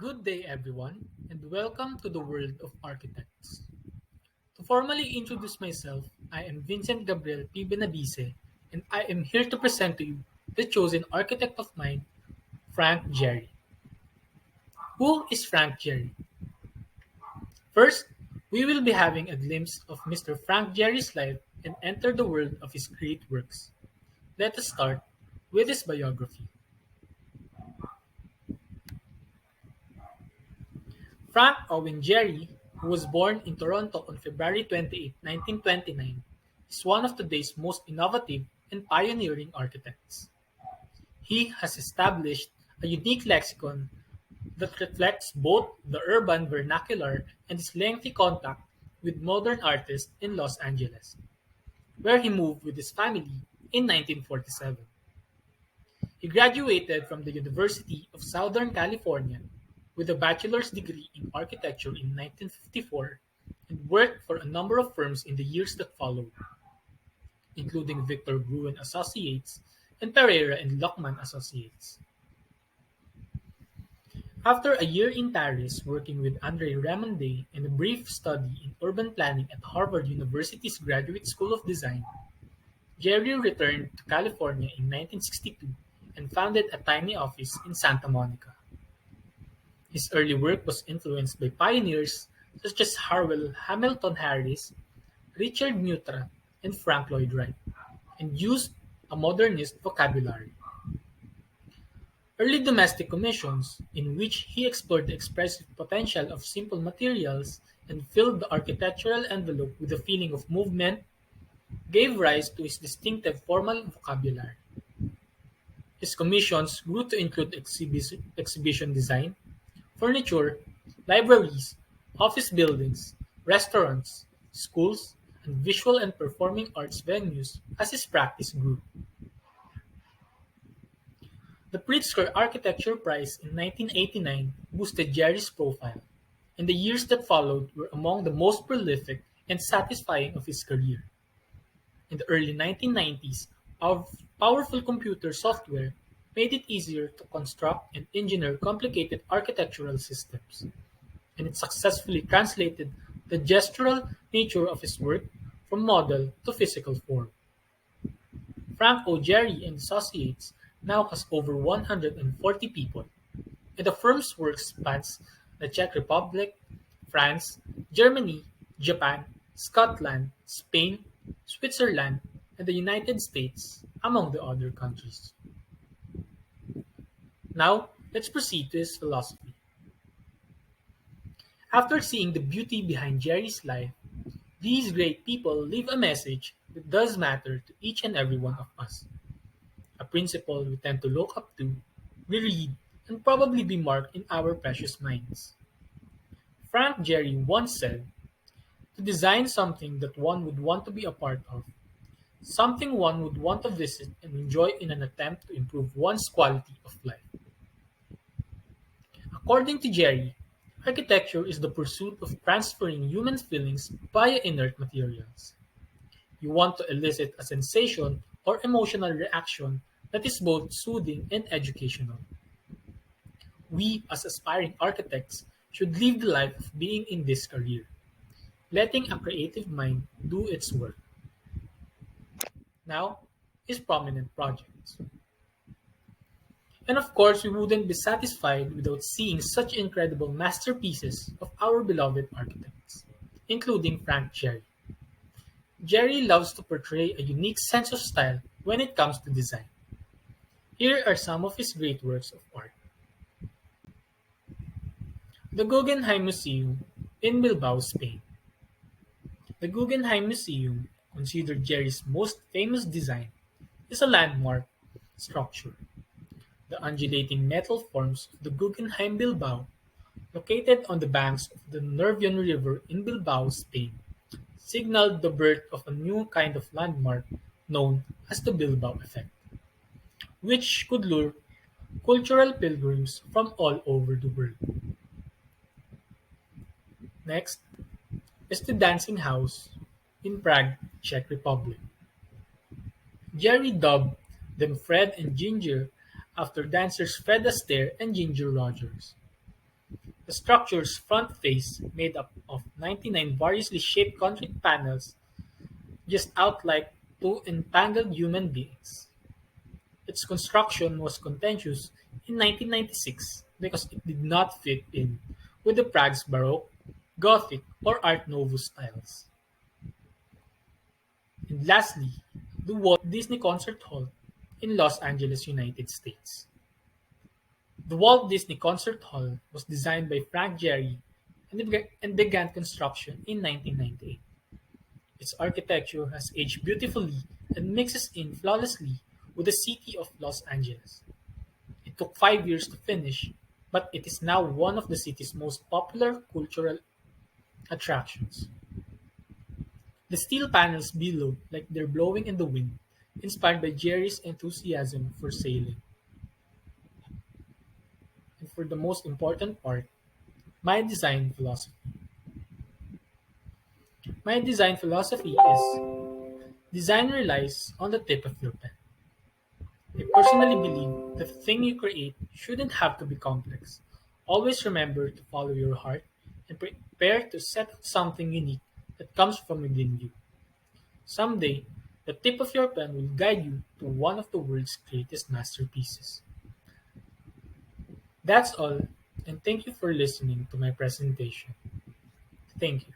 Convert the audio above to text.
Good day, everyone, and welcome to the world of architects. To formally introduce myself, I am Vincent Gabriel P. Benabise, and I am here to present to you the chosen architect of mine, Frank Gehry. Who is Frank Gehry? First, we will be having a glimpse of Mr. Frank Gehry's life and enter the world of his great works. Let us start with his biography. Frank Owen Gehry, who was born in Toronto on February 28, 1929, is one of today's most innovative and pioneering architects. He has established a unique lexicon that reflects both the urban vernacular and his lengthy contact with modern artists in Los Angeles, where he moved with his family in 1947. He graduated from the University of Southern California with a bachelor's degree in architecture in 1954 and worked for a number of firms in the years that followed, including Victor Gruen Associates and Pereira and Lockman Associates. After a year in Paris working with André Ramondet and a brief study in urban planning at Harvard University's Graduate School of Design, Jerry returned to California in 1962 and founded a tiny office in Santa Monica. His early work was influenced by pioneers such as Harwell Hamilton Harris, Richard Neutra, and Frank Lloyd Wright, and used a modernist vocabulary. Early domestic commissions, in which he explored the expressive potential of simple materials and filled the architectural envelope with a feeling of movement, gave rise to his distinctive formal vocabulary. His commissions grew to include exhibition design, furniture, libraries, office buildings, restaurants, schools, and visual and performing arts venues as his practice grew. The Pritzker Architecture Prize in 1989 boosted Jerry's profile, and the years that followed were among the most prolific and satisfying of his career. In the early 1990s, powerful computer software made it easier to construct and engineer complicated architectural systems, and it successfully translated the gestural nature of his work from model to physical form. Frank O. Gehry and Associates now has over 140 people, and the firm's work spans the Czech Republic, France, Germany, Japan, Scotland, Spain, Switzerland, and the United States, among the other countries. Now, let's proceed to his philosophy. After seeing the beauty behind Jerry's life, these great people leave a message that does matter to each and every one of us. A principle we tend to look up to, reread, and probably be marked in our precious minds. Frank Gehry once said, to design something that one would want to be a part of, something one would want to visit and enjoy in an attempt to improve one's quality of life. According to Gehry, architecture is the pursuit of transferring human feelings via inert materials. You want to elicit a sensation or emotional reaction that is both soothing and educational. We, as aspiring architects, should live the life of being in this career, letting a creative mind do its work. Now, his prominent projects. And of course, we wouldn't be satisfied without seeing such incredible masterpieces of our beloved architects, including Frank Gehry. Gehry loves to portray a unique sense of style when it comes to design. Here are some of his great works of art. The Guggenheim Museum in Bilbao, Spain. The Guggenheim Museum, considered Gehry's most famous design, is a landmark structure. The undulating metal forms of the Guggenheim Bilbao, located on the banks of the Nervion River in Bilbao, Spain, signaled the birth of a new kind of landmark known as the Bilbao effect, which could lure cultural pilgrims from all over the world. Next is the Dancing House in Prague, Czech Republic. Gehry dubbed them Fred and Ginger after dancers Fred Astaire and Ginger Rogers. The structure's front face, made up of 99 variously shaped concrete panels, just out like two entangled human beings. Its construction was contentious in 1996 because it did not fit in with the Prague's Baroque, Gothic, or Art Nouveau styles. And lastly, the Walt Disney Concert Hall in Los Angeles, United States. The Walt Disney Concert Hall was designed by Frank Gehry and began construction in 1998. Its architecture has aged beautifully and mixes in flawlessly with the city of Los Angeles. It took 5 years to finish, but it is now one of the city's most popular cultural attractions. The steel panels billow like they're blowing in the wind, inspired by Jerry's enthusiasm for sailing. And for the most important part, my design philosophy. My design philosophy is design relies on the tip of your pen. I personally believe the thing you create shouldn't have to be complex. Always remember to follow your heart and prepare to set out something unique that comes from within you. Someday, the tip of your pen will guide you to one of the world's greatest masterpieces. That's all, and thank you for listening to my presentation. Thank you.